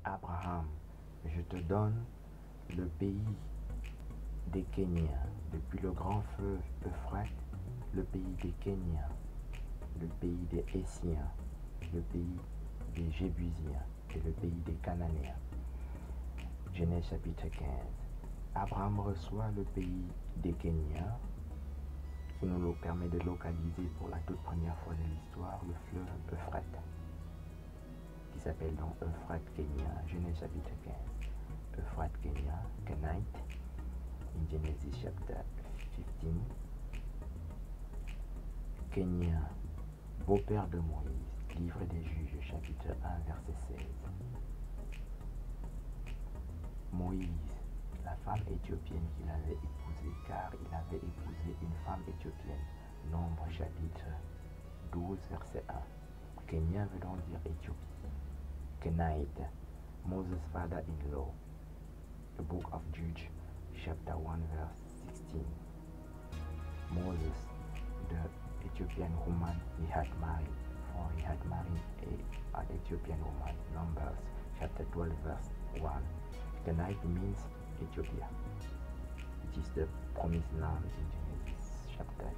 Abraham, je te donne le pays des Kéniens, depuis le grand fleuve Euphrate, le pays des Kéniens, le pays des Hessiens, le pays des Jébusiens et le pays des Cananéens. Genèse chapitre 15. Abraham reçoit le pays des Kéniens, qui nous permet de localiser pour la toute première fois de l'histoire le fleuve Euphrate, qui s'appelle donc Euphrate Kenya. Genèse chapitre 15. Euphrate Kenya, Kenite, in Genesis chapter 15. Kenya, beau-père de Moïse, livre des Juges, chapitre 1, verset 16. Moïse, la femme éthiopienne qu'il avait épousée, car il avait épousé une femme éthiopienne. Nombre chapitre 12, verset 1. Kenya veut donc dire Éthiopie. Kenite, Moses' father-in-law. The book of Jude, chapter 1, verse 16. Moses, the Ethiopian woman he had married, for he had married an Ethiopian woman. Numbers, chapter 12, verse 1. Kenite means Ethiopia. It is the promised land in Genesis chapter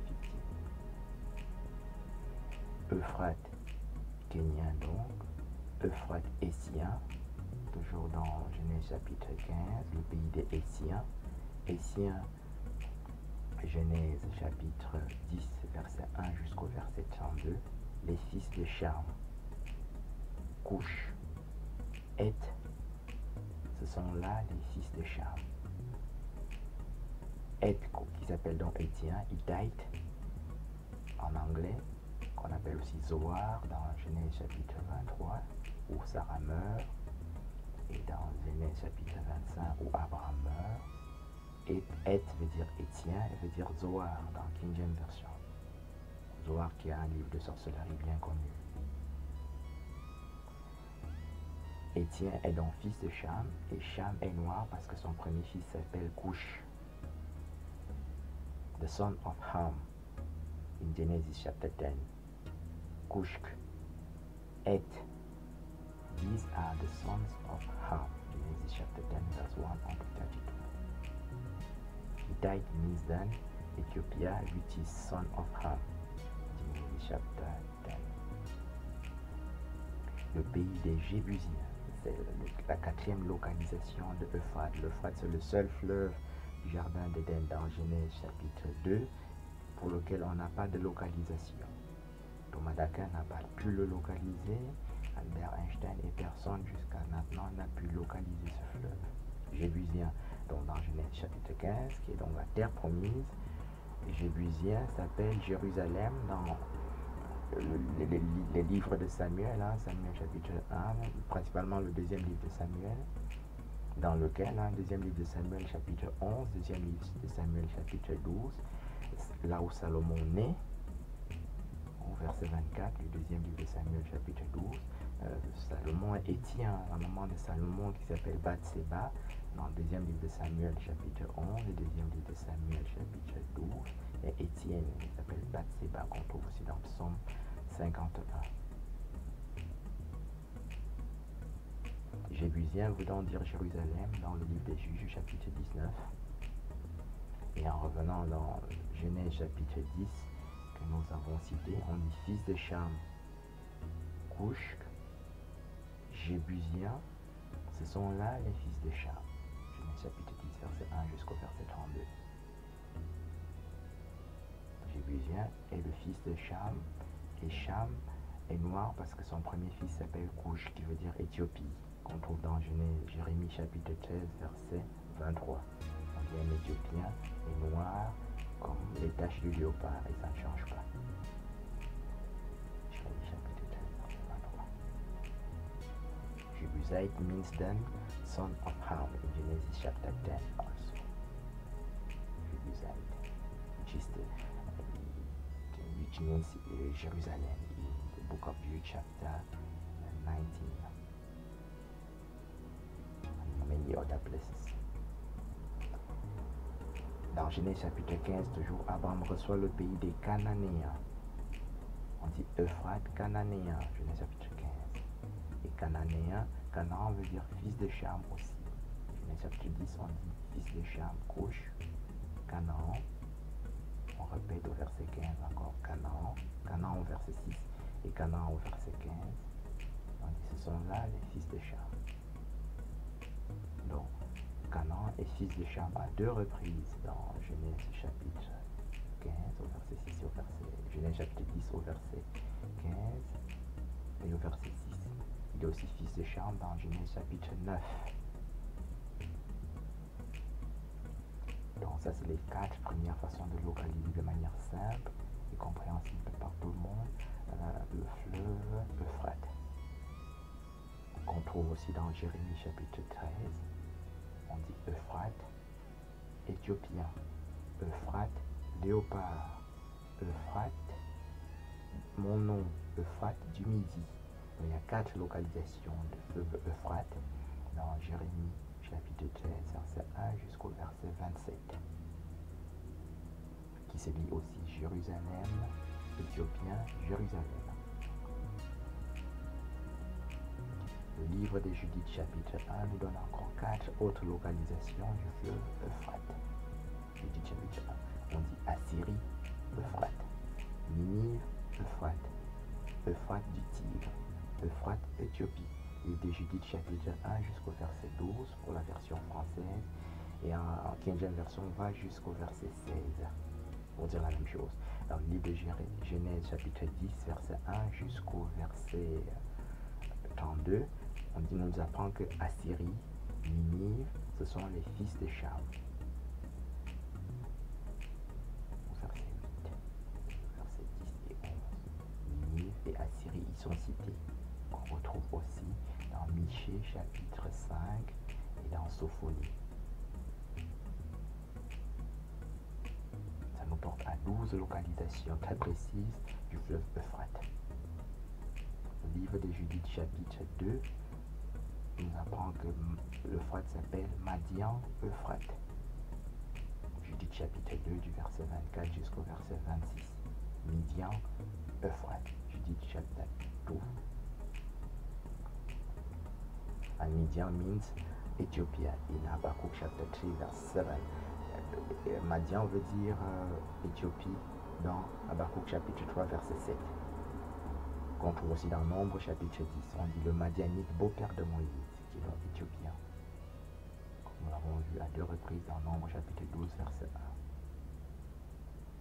15. Euphrate, Kenyan donc. Euphrate Hessien, toujours dans Genèse chapitre 15, le pays des Hessiens. Hessiens, Genèse chapitre 10, verset 1 jusqu'au verset 32, les fils de Cham, Couche, Et, ce sont là les fils de Cham. Et, qui s'appelle donc Étien, Hittite, en anglais, qu'on appelle aussi Zoar dans Genèse chapitre 23, où Sarah meurt, et dans Genèse chapitre 25, où Abraham meurt. Et veut dire Étien, et veut dire Zoar dans King James Version. Zoar qui est un livre de sorcellerie bien connu. Étien est donc fils de Cham, et Cham est noir parce que son premier fils s'appelle Cush, the son of Ham, in Genesis chapter 10. Cushk, Et, these are the sons of Ham, Genesis chapter 10, verse 1 to 32. Hittite means then Ethiopia, which is son of Ham, Genesis chapter 10. Le pays des Jébusiens, c'est la quatrième localisation de Euphrate. L'Euphrate, c'est le seul fleuve du jardin d'Éden dans Genèse chapitre 2 pour lequel on n'a pas de localisation. Thomas d'Aquin n'a pas pu le localiser, Albert Einstein et personne jusqu'à maintenant n'a pu localiser ce fleuve. Jébusien, donc dans Genèse chapitre 15, qui est donc la terre promise. Les Jébusiens s'appellent Jérusalem dans les livres de Samuel, Samuel chapitre 1, principalement le deuxième livre de Samuel, dans lequel, deuxième livre de Samuel chapitre 11, deuxième livre de Samuel chapitre 12, là où Salomon naît, au verset 24, du deuxième livre de Samuel chapitre 12, Salomon est Étien, la maman de Salomon qui s'appelle Bathséba, dans le deuxième livre de Samuel chapitre 11, le deuxième livre de Samuel chapitre 12, et Étienne qui s'appelle Bathséba, qu'on trouve aussi dans Psaume 51. Jébusien voulant dire Jérusalem dans le livre des Juges chapitre 19. Et en revenant dans Genèse chapitre 10 que nous avons cité, on dit fils de Cham, Couche, Jébusien, ce sont là les fils de Cham. Genèse chapitre 10 verset 1 jusqu'au verset 32. Jébusien est le fils de Cham, et Cham est noir parce que son premier fils s'appelle Couche, qui veut dire Éthiopie, qu'on trouve dans Jérémie chapitre 13 verset 23. On dit un Éthiopien est noir comme les taches du léopard, et ça ne change pas. Jérémie chapitre 13 verset 23. Jebusite means then son of Ham in Genesis chapter 10 also. Jebusite, which means Jerusalem in the book of Jude chapter 19 and many other places. Dans Genèse chapitre 15, toujours, Abraham reçoit le pays des Cananéens. On dit Euphrate Cananéen, Genèse chapitre 15. Et Cananéen, Canaan veut dire fils de Cham aussi. Genèse chapitre 10, on dit fils de Cham, Couche, Canaan. On répète au verset 15 encore Canaan. Canaan au verset 6 et Canaan au verset 15. On dit ce sont là les fils de Cham. Donc, Canaan est fils de Cham à 2 reprises dans Genèse chapitre 15 au verset 6 et au verset Genèse chapitre 10 au verset 15 et au verset 6. Il est aussi fils de Cham dans Genèse chapitre 9. Donc ça c'est les 4 premières façons de localiser de manière simple et compréhensible par tout le monde le fleuve Euphrate. Qu'on trouve aussi dans Jérémie chapitre 13. On dit Euphrate, éthiopien, Euphrate, léopard, Euphrate, mon nom, Euphrate du Midi. Il y a 4 localisations de fleuve Euphrate dans Jérémie chapitre 13, verset 1 jusqu'au verset 27, qui se lit aussi Jérusalem, éthiopien, Jérusalem. Le livre des Judith chapitre 1 nous donne encore 4 autres localisations du fleuve Euphrate. Judith chapitre 1, on dit Assyrie, Euphrate, Ninive, Euphrate, Euphrate du Tigre, Euphrate, Éthiopie. Livre des Judith chapitre 1 jusqu'au verset 12 pour la version française et en 15e version va jusqu'au verset 16 pour dire la même chose. Dans le livre de Genèse chapitre 10 verset 1 jusqu'au verset 32, on nous apprend que Assyrie, Ninive, ce sont les fils de Cham. Au verset 8, verset 10 et 11. Ninive et Assyrie y sont cités. On retrouve aussi dans Michée chapitre 5 et dans Sophonie. Ça nous porte à 12 localisations très précises du fleuve Euphrate. Le livre de Judith chapitre 2 nous apprend que l'Euphrate s'appelle Madian Euphrate. Judith chapitre 2 du verset 24 jusqu'au verset 26. Midian Euphrate. Judith chapitre 2. And Midian means Ethiopia in Habakkuk chapter 3 verse 7. Madian veut dire Éthiopie dans Habakkuk chapitre 3 verset 7. Qu'on trouve aussi dans Nombre chapitre 10. On dit le Madianite beau-père de Moïse, qui est donc éthiopien. Comme nous l'avons vu à 2 reprises dans Nombre chapitre 12 verset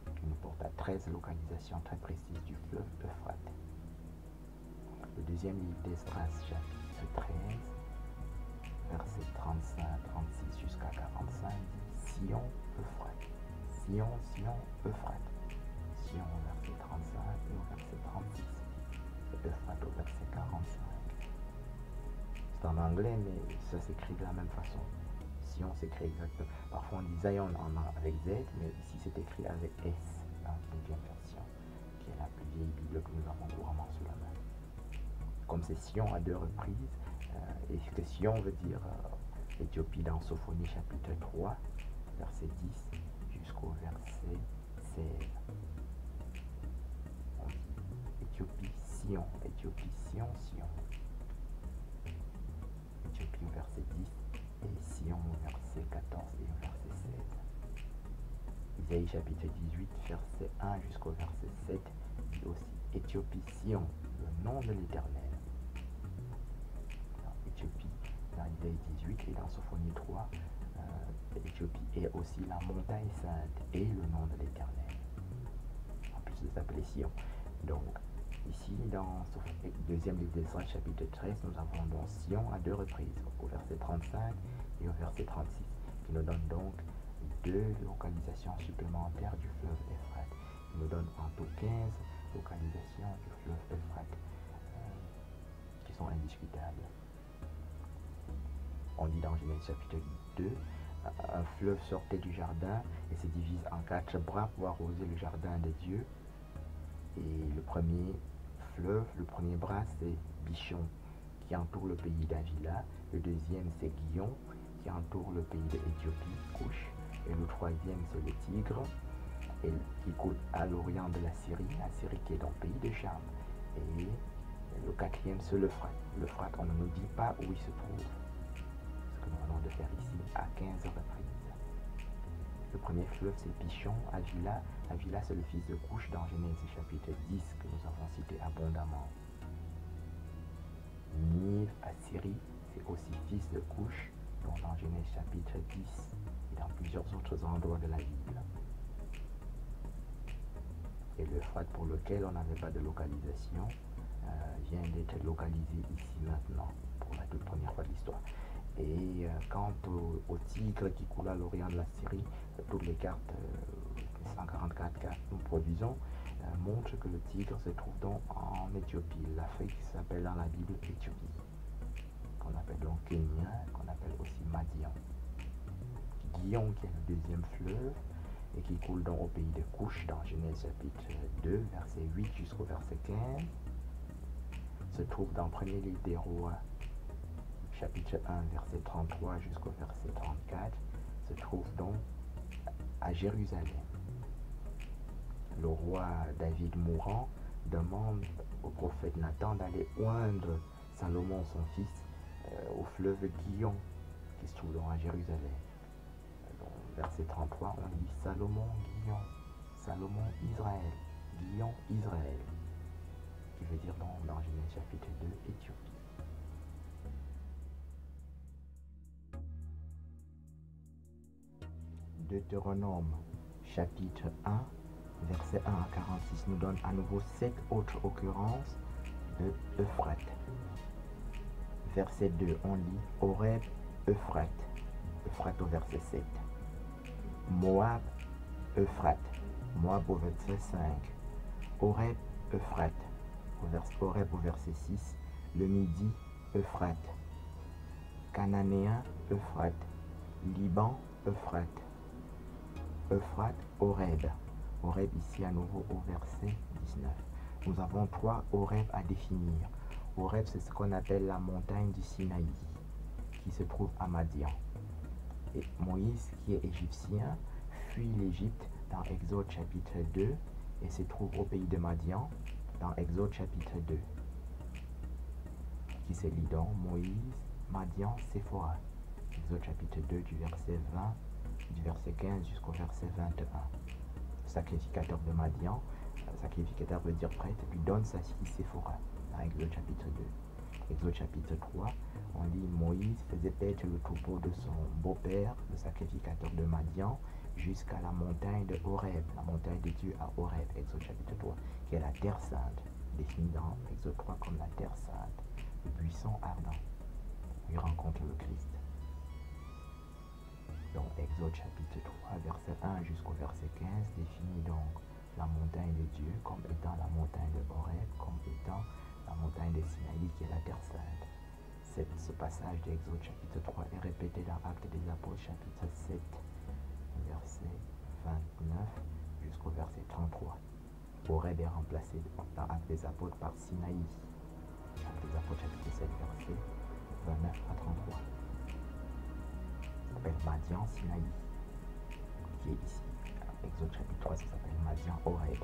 1. Qui nous porte à 13 localisations très précises du fleuve Euphrate. Le deuxième livre d'Esdras chapitre 13 verset 35, 36 jusqu'à 45 dit Sion, Euphrate. Sion, Sion, Euphrate. Sion au verset 35 et au verset 36. Et Euphrate au verset 45. C'est en anglais, mais ça s'écrit de la même façon. Sion s'écrit exactement. Parfois on dit Zion avec Z, mais ici c'est écrit avec S dans une vieille version, qui est la plus vieille Bible que nous avons couramment sous la main. Comme c'est Sion à 2 reprises, et que Sion veut dire Éthiopie dans Sophonie chapitre 3, verset 10 jusqu'au verset 16. On dit Éthiopie, Sion, Éthiopie, Sion, Sion. Éthiopie au verset 10 et Sion au verset 14 et au verset 16. Isaïe chapitre 18, verset 1 jusqu'au verset 7 dit aussi Éthiopie, Sion, le nom de l'Éternel. Éthiopie, dans Isaïe 18 et dans Sophonie 3, Éthiopie est aussi la montagne sainte et le nom de l'Éternel, en plus de s'appeler Sion. Donc, ici, dans le deuxième livre d'Esdras, chapitre 13, nous avons donc Sion à 2 reprises, au verset 35 et au verset 36, qui nous donne donc 2 localisations supplémentaires du fleuve Euphrate. Il nous donne en tout 15 localisations du fleuve Euphrate, qui sont indiscutables. On dit dans Genèse chapitre 2, un fleuve sortait du jardin et se divise en 4 bras pour arroser le jardin de Dieu. Et le premier fleuve, le premier bras, c'est Bichon, qui entoure le pays d'Avila. Le deuxième, c'est Guillon, qui entoure le pays d'Éthiopie, Couche. Et le troisième, c'est le Tigre, et qui coule à l'orient de la Syrie qui est dans le pays de Cham. Et Et le quatrième, c'est l'Euphrate. L'Euphrate, on ne nous dit pas où il se trouve. Ce que nous venons de faire ici à 15 reprises. Le premier fleuve, c'est Pishon, Havila. Havila, c'est le fils de Couche dans Genèse chapitre 10 que nous avons cité abondamment. Nive, Assyrie, c'est aussi fils de Couche, dont dans Genèse chapitre 10 et dans plusieurs autres endroits de la Bible. Et l'Euphrate, pour lequel on n'avait pas de localisation, vient d'être localisé ici maintenant, pour la toute première fois de l'histoire. Et quant au Tigre qui coule à l'orient de la Syrie, toutes les cartes, 144 cartes que nous produisons, montrent que le Tigre se trouve donc en Éthiopie. L'Afrique s'appelle dans la Bible Éthiopie, qu'on appelle donc Kenya, qu'on appelle aussi Madian. Guillon, qui est le deuxième fleuve, et qui coule donc au pays de Couche dans Genèse chapitre 2, verset 8 jusqu'au verset 15, se trouve dans le premier livre des rois, chapitre 1, verset 33 jusqu'au verset 34, se trouve donc à Jérusalem. Le roi David mourant demande au prophète Nathan d'aller oindre Salomon, son fils, au fleuve Guillon, qui se trouve donc à Jérusalem. Donc, verset 33, on dit Salomon, Guillon, Salomon, Israël, Guillon, Israël, qui veut dire donc dans Genèse chapitre 2, Éthiopie. Deutéronome chapitre 1, verset 1 à 46 nous donne à nouveau 7 autres occurrences de Euphrate. Verset 2, on lit Horeb, Euphrate, Euphrate au verset 7. Moab, Euphrate, Moab au verset 5. Horeb, Euphrate, Horeb au verset 6. Le Midi, Euphrate. Cananéen, Euphrate. Liban, Euphrate. Euphrate, Horeb. Horeb ici à nouveau au verset 19. Nous avons 3 Horeb à définir. Horeb, c'est ce qu'on appelle la montagne du Sinaï, qui se trouve à Madian. Et Moïse, qui est égyptien, fuit l'Égypte dans Exode chapitre 2 et se trouve au pays de Madian dans Exode chapitre 2. Qui se lit donc Moïse, Madian, Séphora. Exode chapitre 2 du verset 20, du verset 15 jusqu'au verset 21. Sacrificateur de Madian, sacrificateur veut dire prêtre, lui donne sa fille Séphora dans Exode chapitre 2. Exode chapitre 3, on lit Moïse faisait paître le troupeau de son beau-père, le sacrificateur de Madian, jusqu'à la montagne de Horeb, la montagne de Dieu à Horeb, Exode chapitre 3, qui est la terre sainte, définie dans Exode 3 comme la terre sainte, le buisson ardent. Il rencontre le Christ. Donc Exode chapitre 3, verset 1 jusqu'au verset 15 définit donc la montagne de Dieu comme étant la montagne de Horeb, comme étant la montagne de Sinaï qui est la terre sainte. Ce passage d'Exode chapitre 3 est répété dans Actes des Apôtres chapitre 7, verset 29 jusqu'au verset 33. Horeb est remplacé dans Actes des Apôtres par Sinaï. Actes des Apôtres chapitre 7, verset 29 à 33. Ça s'appelle Madian Sinaï, qui est ici. Exode chapitre 3, ça s'appelle Madian Horeb.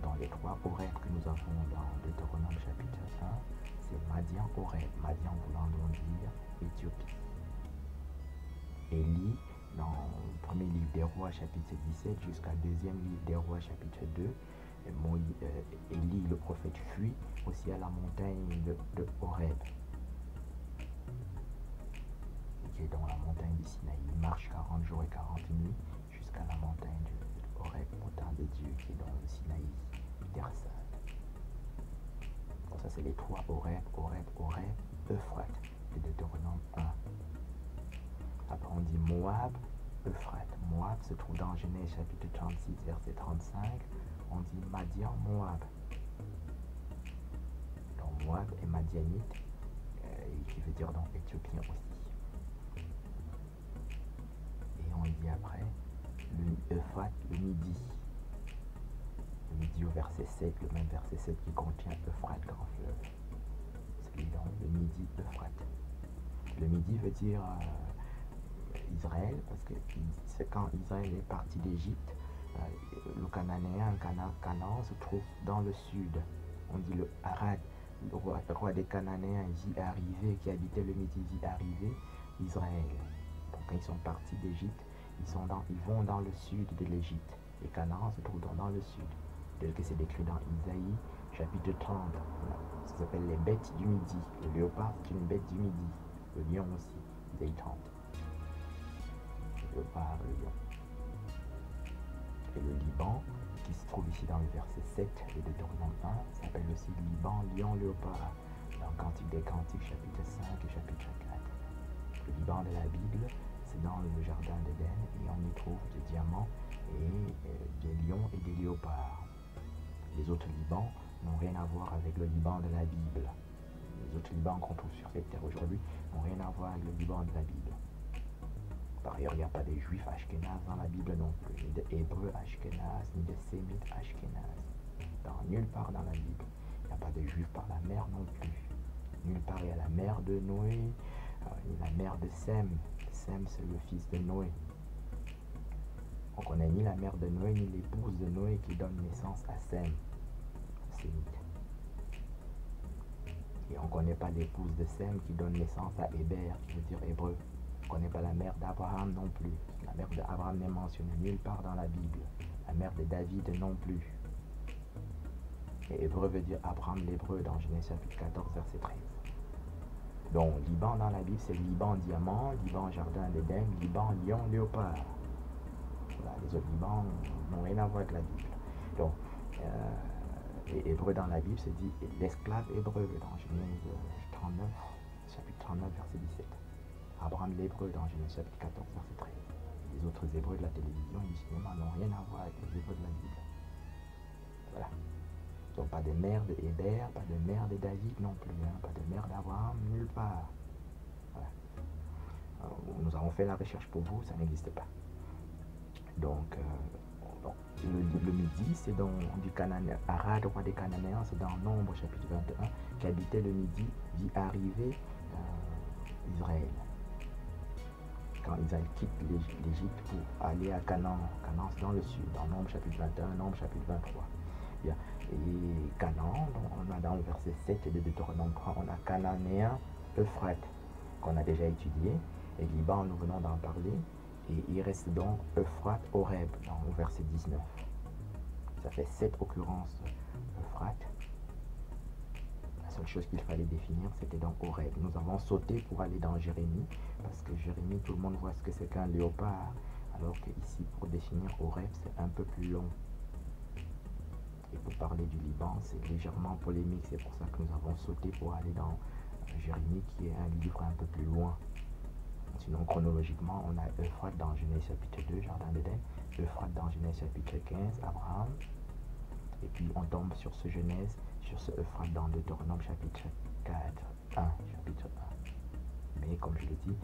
Dans les 3 Horeb que nous avons dans Deutéronome chapitre 1, c'est Madian Horeb. Madian voulant donc dire Éthiopie. Élie, dans le premier livre des rois chapitre 17 jusqu'à deuxième livre des rois chapitre 2, Élie le prophète fuit aussi à la montagne de Horeb, qui est dans la montagne du Sinaï. Il marche 40 jours et 40 nuits jusqu'à la montagne de Horeb, montagne de Dieu, qui est dans le Sinaï, terre sainte. Donc ça c'est les 3 Horeb, Euphrate, de Deutéronome 1. Après on dit Moab, Euphrate. Moab se trouve dans Genèse chapitre 36, verset 35. On dit Madian, Moab. Donc Moab est madianite, qui veut dire donc éthiopien aussi. Et on dit après Euphrate, le Midi. Le Midi au verset 7, le même verset 7 qui contient Euphrate, grand fleuve. C'est donc le Midi, Euphrate. Le Midi veut dire Israël, parce que c'est quand Israël est parti d'Égypte, le Cananéen, Canaan se trouve dans le sud. On dit le Arad, roi des Cananéens vit arriver, qui habitait le Midi vit arriver Israël. Donc quand ils sont partis d'Égypte, ils vont dans le sud de l'Égypte. Et Canaan se trouve dans le sud, tel que c'est décrit dans Isaïe, chapitre 30. Voilà. Ça s'appelle les bêtes du Midi. Le léopard, c'est une bête du Midi. Le lion aussi, Isaïe 30. Le léopard, le lion. Et le Liban, qui se trouve ici dans le verset 7 de Deutéronome 1, s'appelle aussi Liban, lion, léopard, dans Cantique des Cantiques, chapitre 5 et chapitre 4. Le Liban de la Bible, c'est dans le jardin d'Éden, et on y trouve des diamants et des lions et des léopards. Les autres Libans n'ont rien à voir avec le Liban de la Bible. Les autres Libans qu'on trouve sur cette terre aujourd'hui n'ont rien à voir avec le Liban de la Bible. Par ailleurs, il n'y a pas de juifs ashkénazes dans la Bible non plus, ni de hébreux ashkénazes, ni de sémites ashkénazes. Nulle part dans la Bible. Il n'y a pas de juifs par la mer non plus. Nulle part il y a la mère de Noé, la mère de Sem. Sem, c'est le fils de Noé. On ne connaît ni la mère de Noé, ni l'épouse de Noé qui donne naissance à Sem, sémite. Et on ne connaît pas l'épouse de Sem qui donne naissance à Héber, qui veut dire hébreu. On ne connaît pas la mère d'Abraham non plus. La mère d'Abraham n'est mentionnée nulle part dans la Bible. La mère de David non plus. Et hébreu veut dire Abraham l'hébreu dans Genèse chapitre 14, verset 13. Donc, Liban dans la Bible, c'est Liban diamant, Liban jardin d'Éden, Liban lion léopard. Voilà, les autres Libans n'ont rien à voir avec la Bible. Donc, et hébreu dans la Bible, c'est dit l'esclave hébreu dans Genèse 39, chapitre 39, verset 17. Abraham l'hébreu dans Genèse chapitre 14, verset 13. Les autres hébreux de la télévision et du cinéma n'ont rien à voir avec les hébreux de la Bible. Voilà. Donc pas de mère de Héber, pas de mère de David non plus, hein, pas de mère d'Abraham, nulle part. Voilà. Nous avons fait la recherche pour vous, ça n'existe pas. Donc, le Midi, c'est dans du Cananéen, Arad, roi des Cananéens, c'est dans Nombre chapitre 21, qui habitait le Midi, vit arriver Israël. Quand Israël quitte l'Égypte pour aller à Canaan, Canaan c'est dans le sud, dans Nombre chapitre 21, Nombre chapitre 23. Bien. Et Canaan, on a dans le verset 7 de Deutéronome 3, on a Cananéen, Euphrate, qu'on a déjà étudié, et Liban, nous venons d'en parler, et il reste donc Euphrate, Horeb, dans le verset 19. Ça fait 7 occurrences Euphrate. La seule chose qu'il fallait définir, c'était donc Horeb. Nous avons sauté pour aller dans Jérémie, parce que Jérémie, tout le monde voit ce que c'est qu'un léopard, alors qu'ici, pour définir Horeb, c'est un peu plus long. Et pour parler du Liban, c'est légèrement polémique, c'est pour ça que nous avons sauté pour aller dans Jérémie, qui est un livre un peu plus loin. Sinon, chronologiquement, on a Euphrate dans Genèse chapitre 2, Jardin d'Éden, Euphrate dans Genèse chapitre 15, Abraham, et puis on tombe sur ce Genèse, sur ce Euphrate dans Deutéronome chapitre 4, 1, chapitre 1. Mais comme je l'ai dit,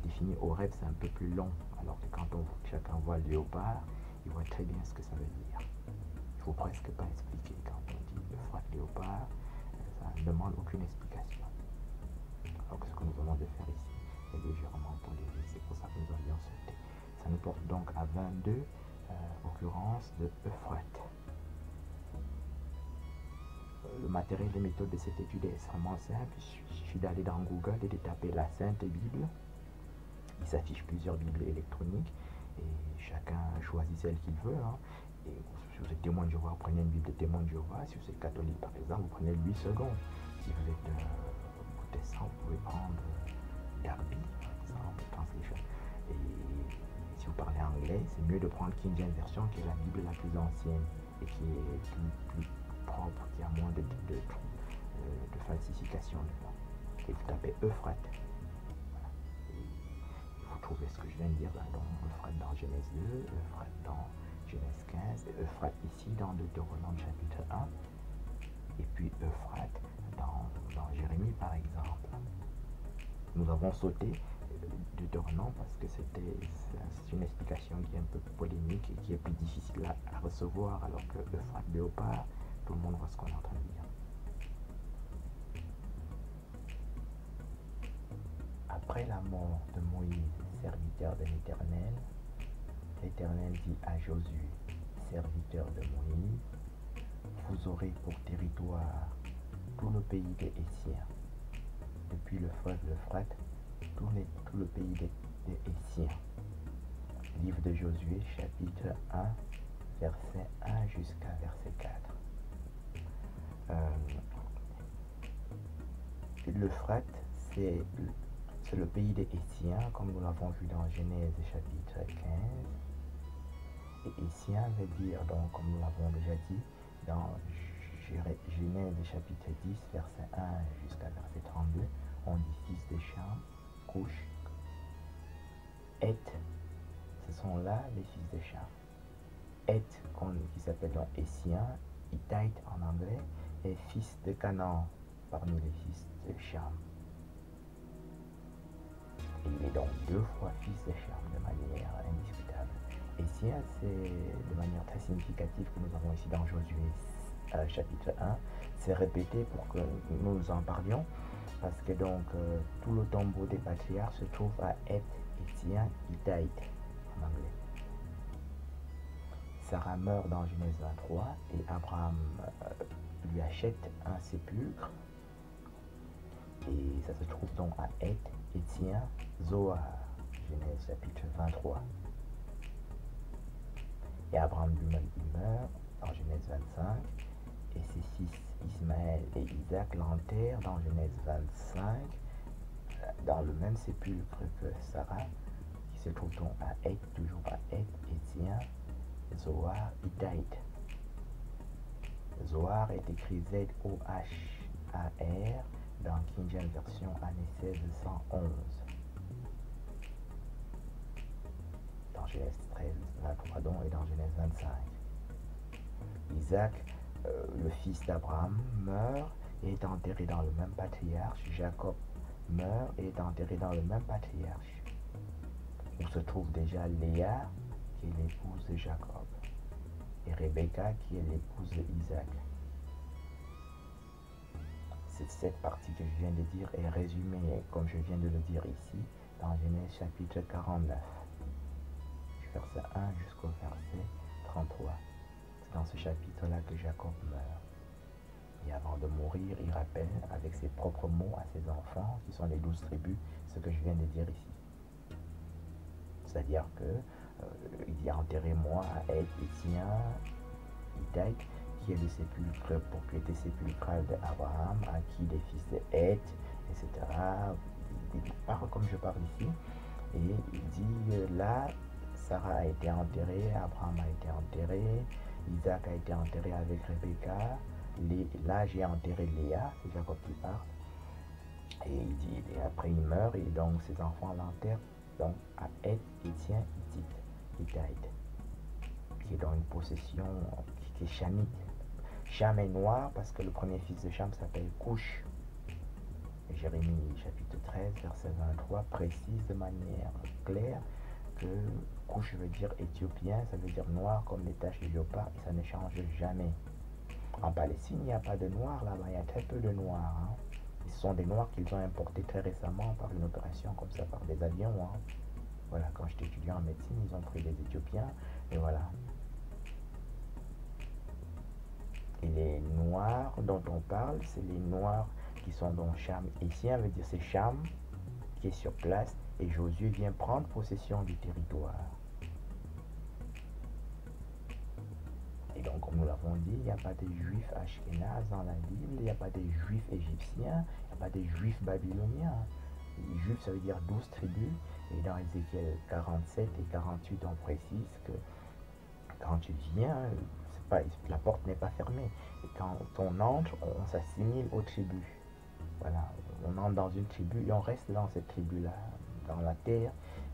définir Horeb, c'est un peu plus long, alors que quand chacun voit le léopard, il voit très bien ce que ça veut dire. Il ne faut presque pas expliquer quand on dit Euphrate léopard, ça ne demande aucune explication. Alors que ce que nous venons de faire ici est légèrement polémique, c'est pour ça que nous avions sauté. Ça nous porte donc à 22 occurrences de Euphrate. Le matériel et méthode de cette étude est extrêmement simple. Il suffit d'aller dans Google et de taper la Sainte Bible. Il s'affiche plusieurs Bibles électroniques et chacun choisit celle qu'il veut. Hein. Et si vous êtes témoin de Jéhovah, vous prenez une Bible de témoin de Jéhovah. Si vous êtes catholique, par exemple, vous prenez 8 secondes. Si vous êtes protestant, vous pouvez prendre Darby, par exemple, Translation. Et si vous parlez anglais, c'est mieux de prendre King James Version, qui est la Bible la plus ancienne et qui est plus propre, qui a moins de falsification dedans. Et vous tapez Euphrate. Voilà. Et vous trouvez ce que je viens de dire, donc Euphrate dans Genèse 2, Euphrate dans Genèse 15, et Euphrate ici dans Deutéronome chapitre 1, et puis Euphrate dans Jérémie par exemple. Nous avons sauté Deutéronome parce que c'est une explication qui est un peu polémique et qui est plus difficile à recevoir, alors que Euphrate léopard, tout le monde voit ce qu'on est en train de dire. Après la mort de Moïse, serviteur de l'Éternel, l'Éternel dit à Josué, serviteur de Moïse, vous aurez pour territoire tout le pays des Hétiens, depuis le fleuve l'Euphrate, tout le pays des Hétiens. Livre de Josué, chapitre 1, verset 1 jusqu'à verset 4. L'Euphrate, c'est le pays des Hétiens, comme nous l'avons vu dans Genèse chapitre 15. Et Hétien veut dire, donc, comme nous l'avons déjà dit, dans Genèse chapitre 10, verset 1 jusqu'à verset 32, on dit fils de Cham, Couche, Heth, ce sont là les fils de Cham. Heth, qui s'appelle donc Hétien, Hittite en anglais, est fils de Canaan parmi les fils de Cham. Il est donc 2 fois fils de Cham de manière indiscutable. Hétien, c'est de manière très significative que nous avons ici dans Josué chapitre 1. C'est répété pour que nous en parlions, parce que donc tout le tombeau des patriarches se trouve à Heth, Hétien, Hittite en anglais. Sarah meurt dans Genèse 23 et Abraham lui achète un sépulcre. Et ça se trouve donc à Heth, Hétien, Zoar, Genèse chapitre 23. Et Abraham lui-même meurt dans Genèse 25. Et ses fils Ismaël et Isaac l'enterrent dans Genèse 25, dans le même sépulcre que Sarah, qui se trouve donc à Heth, toujours à Heth, Hétien, Zoar, Hittite. Zoar est écrit Z-O-H-A-R dans King James Version année 1611. Dans Genèse 13, 23 donc, et dans Genèse 25. Isaac, le fils d'Abraham, meurt et est enterré dans le même patriarche. Jacob meurt et est enterré dans le même patriarche, où se trouve déjà Léa, qui est l'épouse de Jacob, et Rebecca, qui est l'épouse d'Isaac. Cette partie que je viens de dire est résumée, comme je viens de le dire ici, dans Genèse chapitre 49, du verset 1 jusqu'au verset 33. C'est dans ce chapitre-là que Jacob meurt. Et avant de mourir, il rappelle avec ses propres mots à ses enfants, qui sont les 12 tribus, ce que je viens de dire ici. C'est-à-dire que il dit enterrez-moi à Heth, Hétien, Hittite, qui est le sépulcre propriété sépulcrale d'Abraham, à qui les fils de Heth, etc. Il parle comme je parle ici, et il dit là, Sarah a été enterrée, Abraham a été enterré, Isaac a été enterré avec Rebecca, là j'ai enterré Léa, c'est Jacob qui parle, et il dit, et après il meurt, et donc ses enfants l'enterrent donc à Heth, Hétien, Hittite, qui est dans une possession qui est chamite. Cham est noir parce que le premier fils de Cham s'appelle Couche. Jérémie chapitre 13, verset 23 précise de manière claire que Couche veut dire éthiopien, ça veut dire noir comme les taches de léopard, et ça ne change jamais. En Palestine, il n'y a pas de noirs là-bas, il y a très peu de noirs. Hein. Ce sont des noirs qu'ils ont importés très récemment par une opération comme ça, par des avions. Hein. Voilà, quand j'étais étudiant en médecine, ils ont pris des Éthiopiens, et voilà. Et les noirs dont on parle, c'est les noirs qui sont dans Cham. Ici, on veut dire c'est Cham qui est sur place, et Josué vient prendre possession du territoire. Et donc, comme nous l'avons dit, il n'y a pas de juifs ashkénazes dans la Bible, il n'y a pas de juifs égyptiens, il n'y a pas de juifs babyloniens. Les juifs, ça veut dire 12 tribus, et dans Ézéchiel 47 et 48, on précise que quand tu viens, la porte n'est pas fermée. Et quand on entre, on s'assimile aux tribus. Voilà, on entre dans une tribu et on reste dans cette tribu-là, dans la terre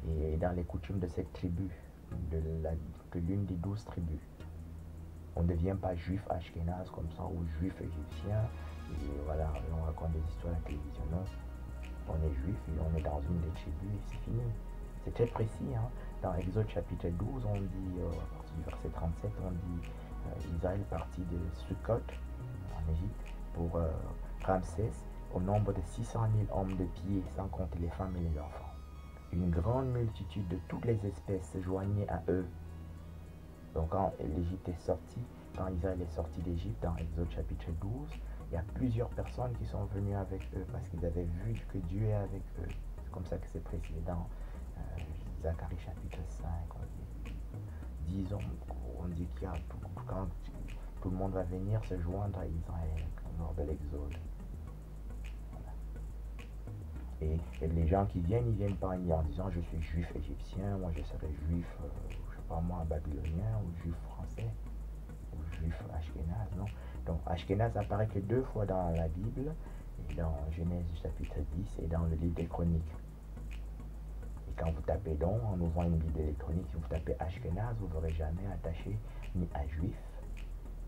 et dans les coutumes de cette tribu, de l'une des 12 tribus. On ne devient pas juif ashkénaze comme ça, ou juif égyptien, et voilà, on raconte des histoires à la télévision. Non, on est juif et on est dans une des tribus et c'est fini. C'est très précis. Hein. Dans Exode chapitre 12, on dit, à partir du verset 37, on dit Israël partit de Sukkot, en Égypte, pour Ramsès, au nombre de 600 000 hommes de pied, sans compter les femmes et les enfants. Une grande multitude de toutes les espèces se joignait à eux. Donc quand l'Égypte est sortie, quand Israël est sorti d'Égypte, dans Exode chapitre 12, Il y a plusieurs personnes qui sont venues avec eux parce qu'ils avaient vu que Dieu est avec eux. C'est comme ça que c'est précisé dans Zacharie chapitre 5. Disons, on dit qu'il y a quand tout le monde va venir se joindre à Israël lors de l'Exode. Et les gens qui viennent, ils viennent pas en disant je suis juif égyptien, moi je serai juif, je sais pas moi, babylonien ou juif français ou juif ashkénaze, non. Donc ashkénaze apparaît que 2 fois dans la Bible, et dans Genèse chapitre 10 et dans le livre des Chroniques. Et quand vous tapez donc, en ouvrant une Bible électronique, si vous tapez ashkénaze, vous n'aurez jamais attaché ni à juif,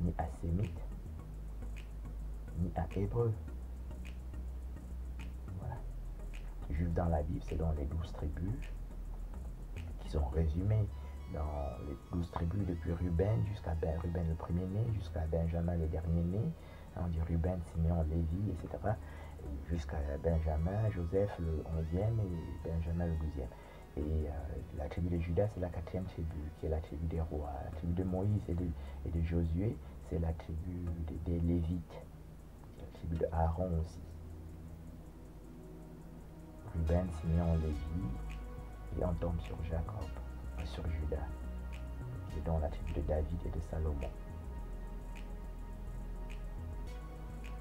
ni à sémite, ni à hébreu. Juifs dans la Bible, c'est dans les 12 tribus qui sont résumées dans les 12 tribus depuis Ruben jusqu'à Ruben le premier-né, jusqu'à Benjamin le dernier-né. On dit Ruben, Simeon, Lévi, etc. Jusqu'à Benjamin, Joseph le 11e et Benjamin le 12e. Et la tribu de Judas, c'est la 4e tribu, qui est la tribu des rois. La tribu de Moïse et de Josué, c'est la tribu des Lévites. La tribu de Aaron aussi. Ruben, Simeon, Lévi, et on tombe sur Jacob, sur Judas, et dans la tribu de David et de Salomon.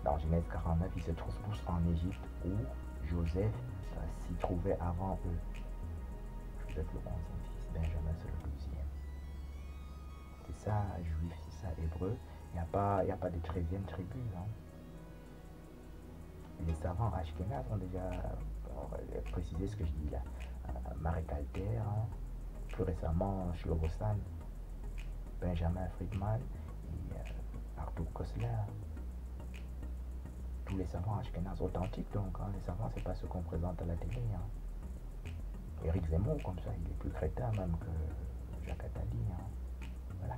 Dans Genèse 49, ils se trouvent tous en Égypte où Joseph s'y trouvait avant eux. Joseph le 11e fils, Benjamin c'est le 12e. C'est ça, juif, c'est ça, hébreu. Il n'y a pas de 13e tribu. Hein. Les savants ashkénazes ont déjà précisé ce que je dis là. Marek Alter, hein. Plus récemment Shlomo San, Benjamin Friedman et Arthur Koestler. Tous les savants ashkénazes authentiques, donc hein, les savants, c'est pas ceux qu'on présente à la télé. Hein. Éric Zemmour, comme ça, il est plus crétin même que Jacques Attali. Hein. Voilà.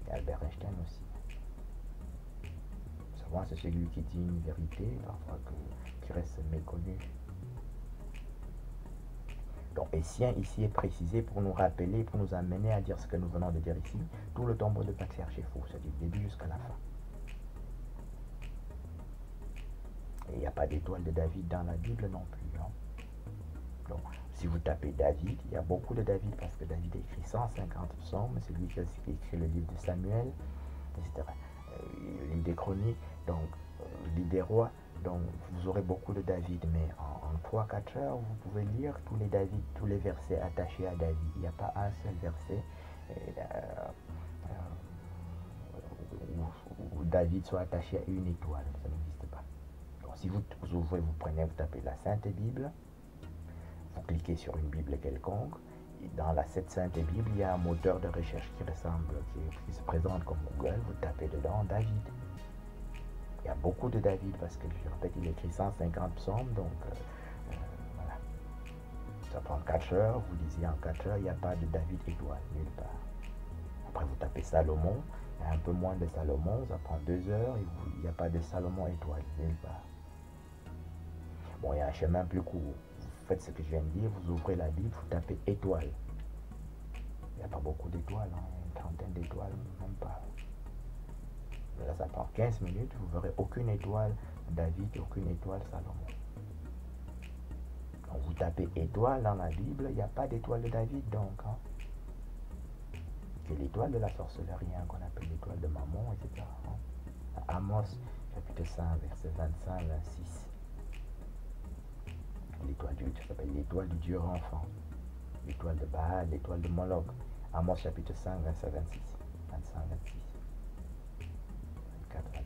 Et Albert Einstein aussi. Le savant, c'est celui qui dit une vérité, parfois qui reste méconnu. Donc, et sien ici est précisé pour nous rappeler, pour nous amener à dire ce que nous venons de dire ici. Tout le tombeau de Patriarche est faux, c'est du début jusqu'à la fin. Et il n'y a pas d'étoile de David dans la Bible non plus. Hein. Donc, si vous tapez David, il y a beaucoup de David parce que David a écrit 150 psaumes, c'est lui qui a écrit le livre de Samuel, etc. Le livre des Chroniques, donc le livre des Rois. Donc, vous aurez beaucoup de David, mais en 3-4 heures, vous pouvez lire tous les David, tous les versets attachés à David. Il n'y a pas un seul verset où David soit attaché à une étoile. Ça n'existe pas. Donc, si vous ouvrez, vous prenez, vous tapez la Sainte Bible, vous cliquez sur une Bible quelconque, et dans la cette Sainte Bible, il y a un moteur de recherche qui ressemble, qui se présente comme Google, vous tapez dedans David. Il y a beaucoup de David parce que, je répète, il écrit 150 psaumes, donc voilà. Ça prend 4 heures, vous lisez en 4 heures, il n'y a pas de David étoile, nulle part. Après, vous tapez Salomon, il y a un peu moins de Salomon, ça prend 2 heures, et il n'y a pas de Salomon étoile, nulle part. Bon, il y a un chemin plus court. Vous faites ce que je viens de dire, vous ouvrez la Bible, vous tapez étoile. Il n'y a pas beaucoup d'étoiles, hein, une trentaine d'étoiles, même pas. Là, ça prend 15 minutes, vous verrez aucune étoile David, aucune étoile Salomon. Quand vous tapez étoile dans la Bible, il n'y a pas d'étoile de David, donc. Hein. Que l'étoile de la sorcellerie, hein, qu'on appelle l'étoile de Mammon, etc. Hein. Amos, chapitre 5, verset 25-26. L'étoile ça s'appelle l'étoile du Dieu enfant. L'étoile de Baal, l'étoile de Moloch. Amos, chapitre 5, verset 26. 25-26. 25, 26.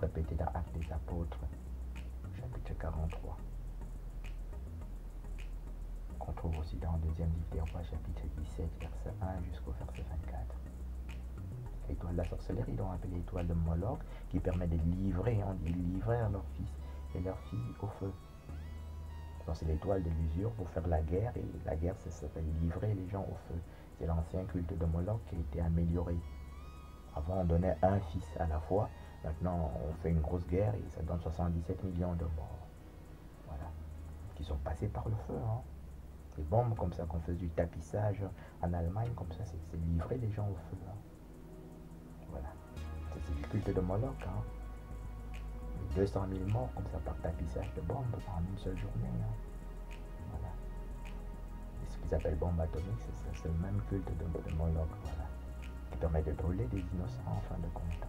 Répété dans Actes des Apôtres, chapitre 43. Qu'on trouve aussi dans le deuxième livre des Rois, chapitre 17, verset 1 jusqu'au verset 24. L'étoile de la sorcellerie, dont on appelle l'étoile de Moloch, qui permet de livrer, on dit livrer leurs fils et leurs filles au feu. Donc c'est l'étoile de l'usure pour faire la guerre, et la guerre, ça s'appelle livrer les gens au feu. C'est l'ancien culte de Moloch qui a été amélioré. Avant, on donnait un fils à la fois. Maintenant, on fait une grosse guerre et ça donne 77 millions de morts. Voilà. Qui sont passés par le feu. Hein. Les bombes comme ça, qu'on fait du tapissage en Allemagne, comme ça, c'est livrer les gens au feu. Hein. Voilà. c'est du culte de Moloch. 200 000 morts comme ça par tapissage de bombes en une seule journée. Voilà. Et ce qu'ils appellent bombe atomique, c'est le même culte de Moloch, voilà, qui permet de brûler des innocents en fin de compte.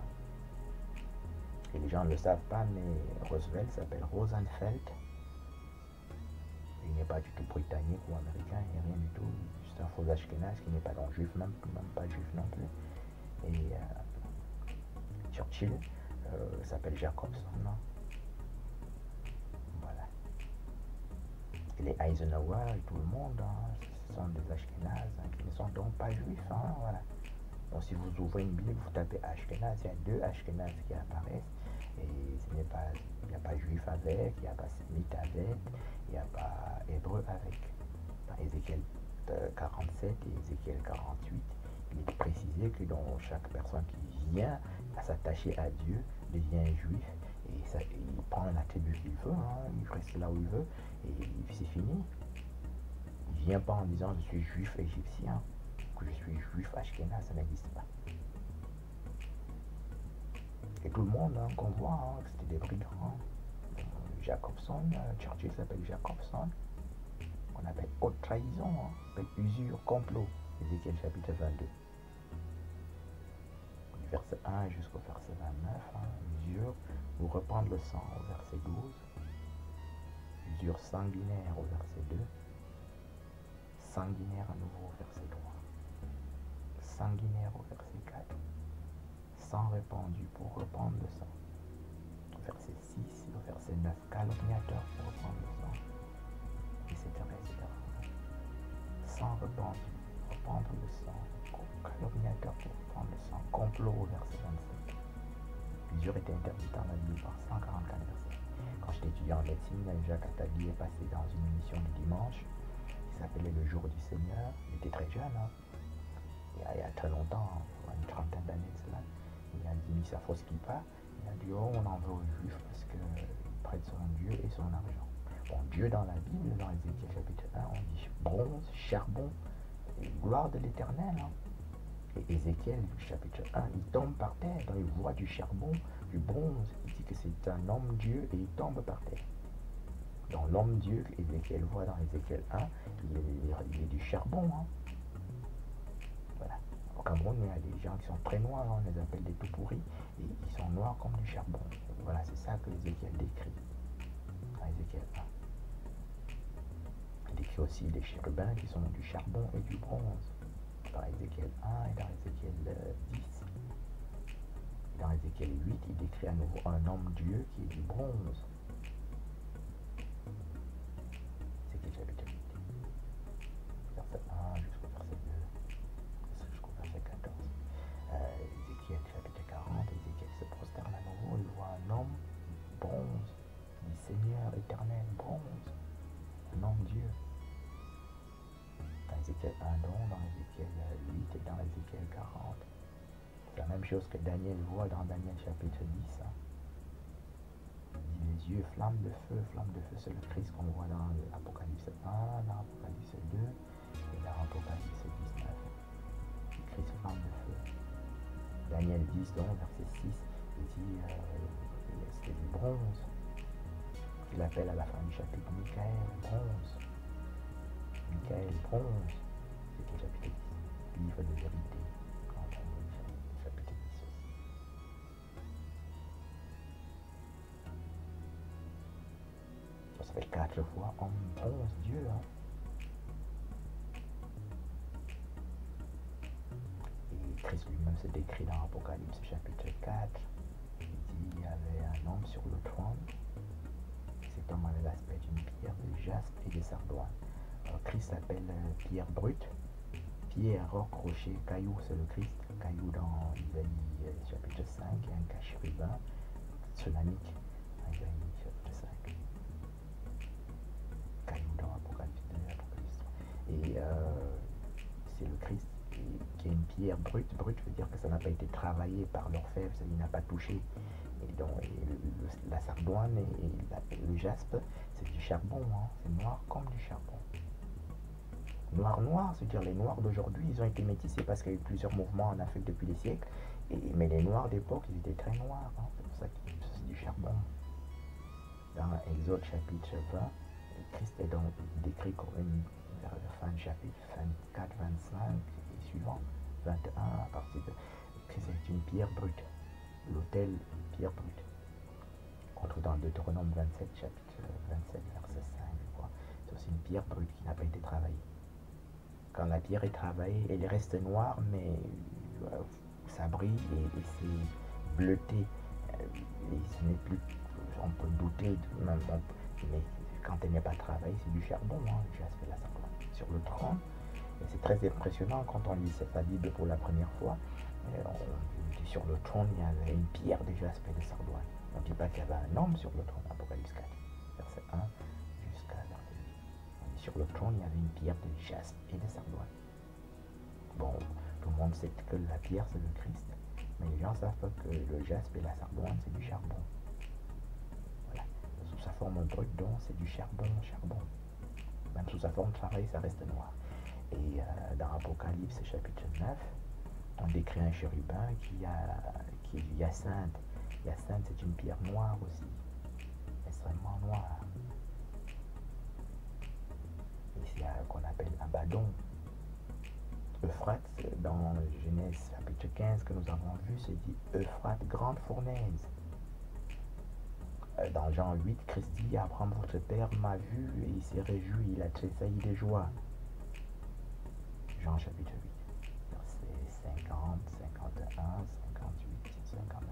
Et les gens ne le savent pas, mais Roosevelt s'appelle Rosenfeld. Il n'est pas du tout britannique ou américain, il n'est rien du tout. C'est un faux ashkénaze qui n'est pas donc juif, même pas juif non plus. Et Churchill s'appelle Jacobson. Voilà. Et les Eisenhower et tout le monde, ce sont des ashkénazes qui ne sont donc pas juifs. Voilà. Donc si vous ouvrez une Bible, vous tapez ashkénaze, il y a deux ashkénazes qui apparaissent. Et il n'y a pas juif avec, il n'y a pas sémite avec, il n'y a pas hébreu avec. Dans Ézéchiel 47 et Ézéchiel 48, il est précisé que dans chaque personne qui vient à s'attacher à Dieu devient juif, et ça, il prend l'attribut qu'il veut, il reste là où il veut, et c'est fini. Il ne vient pas en disant je suis juif égyptien, que je suis juif ashkénaze, ça n'existe pas. Et tout le monde qu'on voit, c'était des brigands. Jacobson, Churchill s'appelle Jacobson. On appelle haute trahison, appelle usure, complot. Ézéchiel chapitre 22. Du verset 1 jusqu'au verset 29, usure, vous reprendre le sang au verset 12. Usure sanguinaire au verset 2. Sanguinaire à nouveau au verset 3. Sanguinaire au verset 4. Sang répandu pour reprendre le sang. Au verset 6 et au verset 9, calomniateur pour reprendre le sang, etc. Sang répandu, reprendre le sang, calomniateur pour reprendre le sang, complot au verset 27. L'usure était interdite dans la Bible par 144 versets. Quand j'étais étudiant en médecine, Jacques Attali est passé dans une émission du dimanche qui s'appelait Le Jour du Seigneur. Il était très jeune, il y a très longtemps, une trentaine d'années de cela. Il a dit sa fausse kippa. Il a dit on en veut aux juifs parce qu'ils prêtent son Dieu et son argent. Bon, Dieu dans la Bible, dans Ézéchiel chapitre 1, on dit bronze, charbon, et gloire de l'éternel. Et Ézéchiel chapitre 1, il tombe par terre, donc il voit du charbon, du bronze. Il dit que c'est un homme Dieu et il tombe par terre. Donc l'homme Dieu qu'Ézéchiel voit dans Ézéchiel 1, il est du charbon. Voilà. Au Cameroun, il y a des gens qui sont très noirs, on les appelle des tout pourris, et ils sont noirs comme du charbon. Voilà, c'est ça que Ézéchiel décrit dans Ézéchiel 1. Il décrit aussi des chérubins qui sont du charbon et du bronze, dans Ézéchiel 1 et dans Ézéchiel 10. Et dans Ézéchiel 8, il décrit à nouveau un homme Dieu qui est du bronze. Ézéchiel chapitre 8, verset 1 jusqu'au verset 2. Jusqu'au verset 14. Ézéchiel chapitre 40, Ézéchiel se prosterne à nouveau, il voit un homme bronze, du Seigneur éternel, bronze, un homme Dieu. Dans Ézéchiel 1, dans Ézéchiel 8 et dans Ézéchiel 40. C'est la même chose que Daniel voit dans Daniel chapitre 10. Il dit les yeux, flamme de feu, c'est le Christ qu'on voit dans l'Apocalypse 1, dans l'Apocalypse 2 et dans l'Apocalypse 19. Christ flamme de feu. Daniel 10, donc, verset 6, il dit c'était du bronze. Il appelle à la fin du chapitre Michael, bronze. Michael, bronze. C'était le chapitre 10, livre de vérité. Chapitre 10 aussi. Ça fait 4 fois en bronze, Dieu. Christ lui-même se décrit dans l'Apocalypse chapitre 4. Il dit il y avait un homme sur le trône. Cet homme avait l'aspect d'une pierre de jaspe et de sardoine. Alors Christ s'appelle pierre brute. Pierre, roc, rocher, caillou, c'est le Christ. Caillou dans Isaïe chapitre 5 et un cachérubin tsunamique dans Isaïe chapitre 5. Caillou dans l'Apocalypse 2 et l'Apocalypse 3. Et c'est le Christ qui est une pierre brute. Brute veut dire que ça n'a pas été travaillé par l'orfèvre, il n'a pas touché. Et donc la sardoine et le jaspe, c'est du charbon, c'est noir comme du charbon. Noir, c'est-à-dire les noirs d'aujourd'hui, ils ont été métissés parce qu'il y a eu plusieurs mouvements en Afrique depuis des siècles. Mais les noirs d'époque, ils étaient très noirs, hein. C'est pour ça que c'est du charbon. Dans Exode chapitre 20, Christ est donc décrit comme vers la fin du chapitre 24, 25 et suivant, 21 à partir de Christ est une pierre brute, l'autel pierre brute. On trouve dans Deutéronome 27, chapitre 27, verset 5, je crois. C'est aussi une pierre brute qui n'a pas été travaillée. Quand la pierre est travaillée, elle reste noire, mais ça brille et c'est bleuté. Et ce n'est plus, on peut douter, mais quand elle n'est pas travaillée, c'est du charbon, hein, jaspe la sardoine. Sur le trône, et c'est très impressionnant quand on lit cette Bible pour la première fois. Sur le trône, il y avait une pierre de jaspe et de sardoine. On ne dit pas qu'il y avait un homme sur le trône, Apocalypse 4, verset 1 jusqu'à verset 8. Sur le trône, il y avait une pierre de jaspe et de sardoine. Bon, tout le monde sait que la pierre, c'est le Christ. Mais les gens savent pas que le jaspe et la sardoine, c'est du charbon. Voilà. Sous sa forme brute, donc, c'est du charbon. Même sous sa forme travaillée, ça reste noir. Et dans Apocalypse, chapitre 9, on décrit un chérubin qui est hyacinthe. Hyacinthe, c'est une pierre noire aussi, extrêmement noire. Et c'est qu'on appelle Abaddon. Euphrate, dans Genèse chapitre 15 que nous avons vu, c'est dit Euphrate, grande fournaise. Dans Jean 8, Christ dit Abraham, votre père m'a vu et il s'est réjoui, il a tressailli de joie. Jean chapitre 8, versets 50, 51, 58, 59.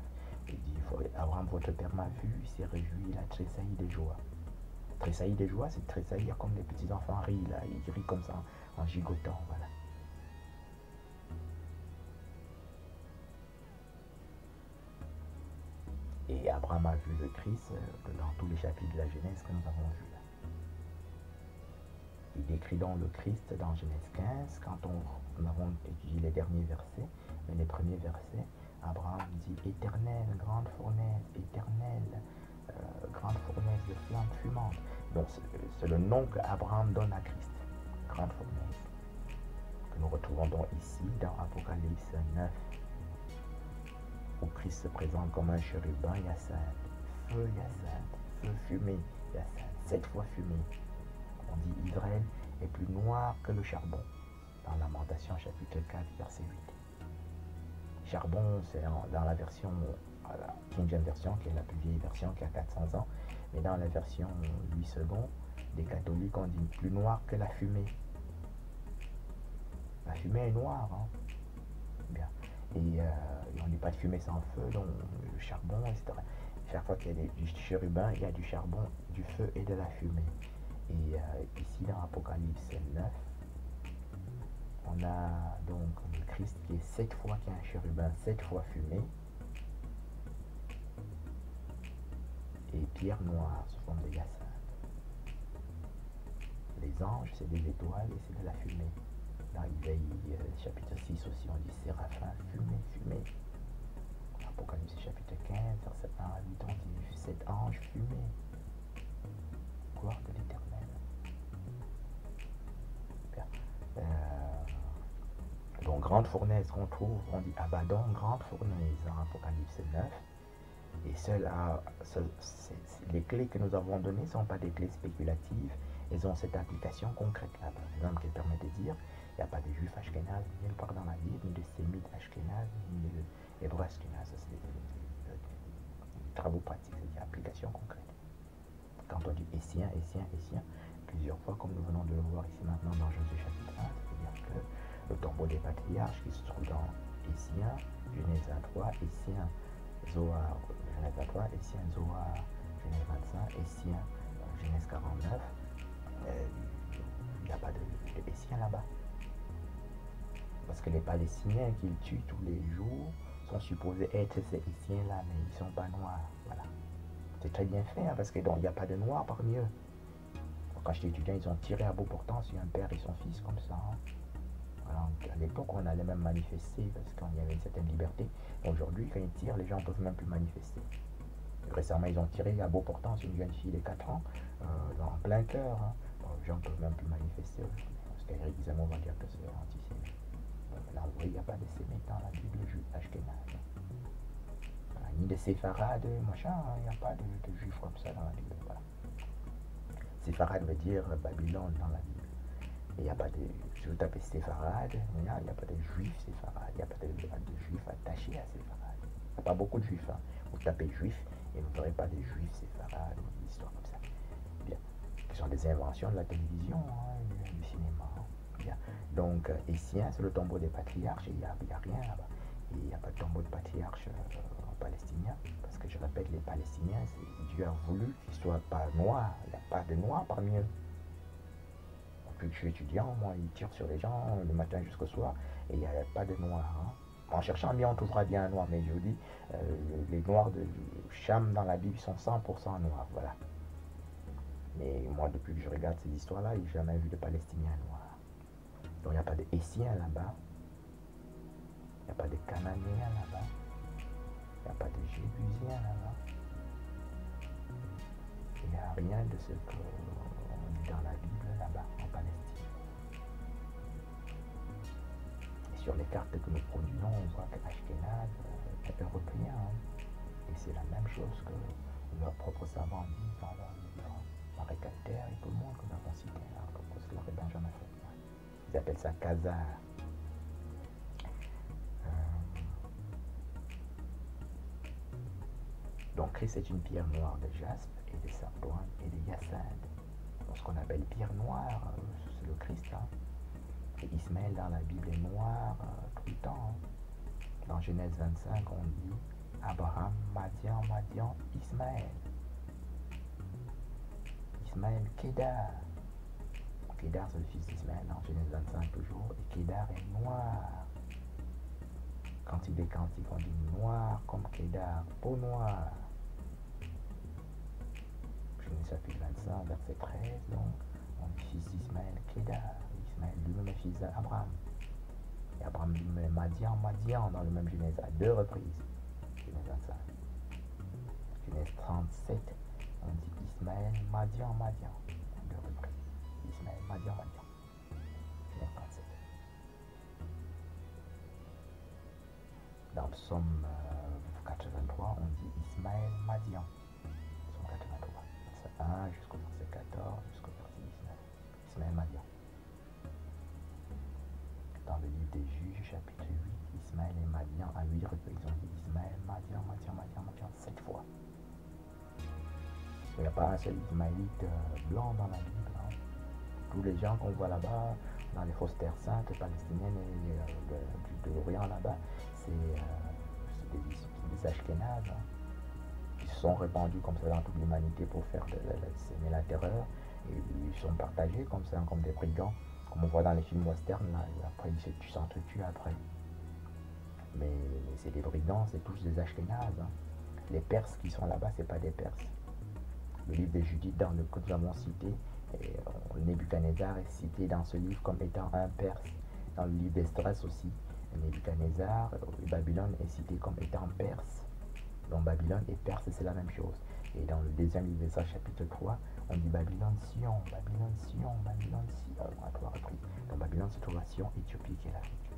Il dit Abraham, votre père m'a vu, il s'est réjoui, il a tressailli de joie. Tressaillir de joie, c'est tressaillir comme les petits enfants rient, là. Ils rient comme ça en gigotant, voilà. Et Abraham a vu le Christ dans tous les chapitres de la Genèse que nous avons vus là. Il décrit donc le Christ dans Genèse 15, quand nous avons étudié les derniers versets, mais les premiers versets, Abraham dit éternelle, grande fournaise, éternelle, grande fournaise de flammes fumantes. Donc c'est le nom qu'Abraham donne à Christ, grande fournaise, que nous retrouvons donc ici dans Apocalypse 9, où Christ se présente comme un chérubin hyacinthe, feu fumé, hyacinthe, 7 fois fumé. On dit Israël est plus noir que le charbon, dans Lamentation chapitre 4, verset 8. Charbon, c'est dans la version, la King James version, qui est la plus vieille version, qui a 400 ans, mais dans la version 8 secondes des catholiques, on dit plus noir que la fumée. La fumée est noire, hein. Bien. Et on ne dit pas de fumée sans feu, donc le charbon, etc. Chaque fois qu'il y a du chérubin, il y a du charbon, du feu et de la fumée. Et ici dans Apocalypse 9, on a donc le Christ qui est 7 fois, qui est un chérubin, 7 fois fumé. Et pierre noire sous forme de hyacinthe. Les anges, c'est des étoiles et c'est de la fumée. Dans Isaïe chapitre 6 aussi, on dit séraphin, fumée. Apocalypse chapitre 15, verset 1 à 8, on dit 7 anges fumés. Gloire de l'Éternel. Donc grande fournaise qu'on trouve, on dit Abaddon, grande fournaise dans Apocalypse 9. Et les clés que nous avons données ne sont pas des clés spéculatives, elles ont cette application concrète là. Par exemple, qui permet de dire il n'y a pas de juifs ashkénazes nulle part dans la Bible, ni de sémites ashkénazes, ni de hébreux ashkénazes. C'est des travaux pratiques, c'est des applications concrètes. Quand on dit Essien, plusieurs fois, comme nous venons de le voir ici maintenant dans Josué chapitre 1, c'est-à-dire que le tombeau des patriarches qui se trouve dans Essien, Genèse 23, Essien, Zoar, Genèse 23, Essien, Zoar, Genèse 25, Essien, Genèse 49, il n'y a pas de Essien là-bas. Parce que les Palestiniens qu'ils tuent tous les jours sont supposés être ces Essiens-là, mais ils ne sont pas noirs. Voilà. C'est très bien fait, hein, parce qu'il n'y a pas de noirs parmi eux. Quand j'étais étudiant, ils ont tiré à bout portant sur un père et son fils comme ça. Hein. Alors, à l'époque, on allait même manifester parce qu'il y avait une certaine liberté. Aujourd'hui, quand ils tirent, les gens ne peuvent même plus manifester. Récemment, ils ont tiré à bout portant sur une jeune fille de 4 ans, en plein cœur. Hein. Bon, les gens ne peuvent même plus manifester aujourd'hui. Parce qu'Éric Zemmour va dire que c'est antisémite. Là, vous voyez, il n'y a pas de sémites dans la Bible ashkénaze. Voilà, ni de séfarades, machin, il n'y a pas de juifs comme ça dans la Bible. Voilà. Séfarade veut dire Babylone dans la Bible. Et il n'y a pas de. Si vous tapez séfarade, il n'y a pas de juifs séfarades. Il n'y a pas de juifs attachés à séfarade. Il n'y a pas beaucoup de juifs. Hein. Vous tapez juifs et vous ne verrez pas de juifs séfarades ou des histoires comme ça. Bien. Ce sont des inventions de la télévision, hein, du cinéma. Bien. Donc, Essien, c'est le tombeau des patriarches, et il n'y a rien là-bas. Et il n'y a pas de tombeau de patriarches palestiniens, parce que je répète, les Palestiniens, Dieu a voulu qu'ils ne soient pas noirs. Il n'y a pas de noirs parmi eux. Depuis que je suis étudiant, moi, ils tirent sur les gens le matin jusqu'au soir, et il n'y a pas de noirs. Hein. En cherchant bien, on trouvera bien un noir, mais je vous dis, les noirs de Cham dans la Bible sont 100% noirs, voilà. Mais moi, depuis que je regarde ces histoires-là, je n'ai jamais vu de Palestiniens noirs. Donc il n'y a pas de Hessiens là-bas, il n'y a pas de Cananéens là-bas, il n'y a pas de Jébusiens là-bas. Il n'y a rien de ce qu'on dit dans la Bible là-bas, en Palestine. Et sur les cartes que nous produisons, on voit que Ashkenaz est européen. Hein. Et c'est la même chose que leurs propres savants disent dans leur livre, Marie Calter et tout le monde que nous avons cité, hein, comme Kosler et Benjamin Franklin. Ils appellent ça Khazar. Donc Christ est une pierre noire de jaspe et de sardoine et de hyacinthe. Donc ce qu'on appelle pierre noire, c'est le Christ. Hein. Et Ismaël dans la Bible est noir tout le temps. Hein. Dans Genèse 25, on dit Abraham, Madian, Ismaël. Ismaël, Kédar. Kédar, c'est le fils d'Ismaël, dans Genèse 25 toujours, et Kédar est noir. Quand il est cantique, on dit noir comme Kédar, peau noire. Genèse chapitre 25, verset 13, donc, on dit fils d'Ismaël, Kédar. Ismaël lui-même est fils d'Abraham. Et Abraham lui-même est Madian, dans le même Genèse, à 2 reprises. Genèse 25. Genèse 37, on dit Ismaël, Madian, à 2 reprises. Ismaël, Madian. Genèse 37. Dans le psaume 83, on dit Ismaël, Madian. Psaume 83. Verset 1 jusqu'au verset 14, jusqu'au verset 19. Ismaël, Madian. Dans le livre des Juges, chapitre 8, Ismaël et Madian, à 8 reprises, on dit Ismaël, Madian, 7 fois. Il n'y a pas un seul Ismaélite blanc dans la Bible. Hein. Tous les gens qu'on voit là-bas, dans les fausses terres saintes palestiniennes et de l'Orient là-bas, c'est des Ashkénazes hein, qui se sont répandus comme ça dans toute l'humanité pour faire semer la terreur. Et ils sont partagés comme ça, comme des brigands, comme on voit dans les films westerns, là, et après ils s'entretuent après. Mais c'est des brigands, c'est tous des Ashkénazes. Hein. Les Perses qui sont là-bas, c'est pas des Perses. Le livre de Judith, dans le que nous avons cité, Nebuchadnezzar est cité dans ce livre comme étant un Perse. Dans le livre d'Esdras aussi, Nebuchadnezzar, Babylone est cité comme étant Perse. Donc Babylone et Perse, c'est la même chose. Et dans le deuxième livre d'Esdras, chapitre 3, on dit Babylone, Sion, à 3 reprises. Donc Babylone se trouve à Sion, Éthiopie, qui est l'Afrique.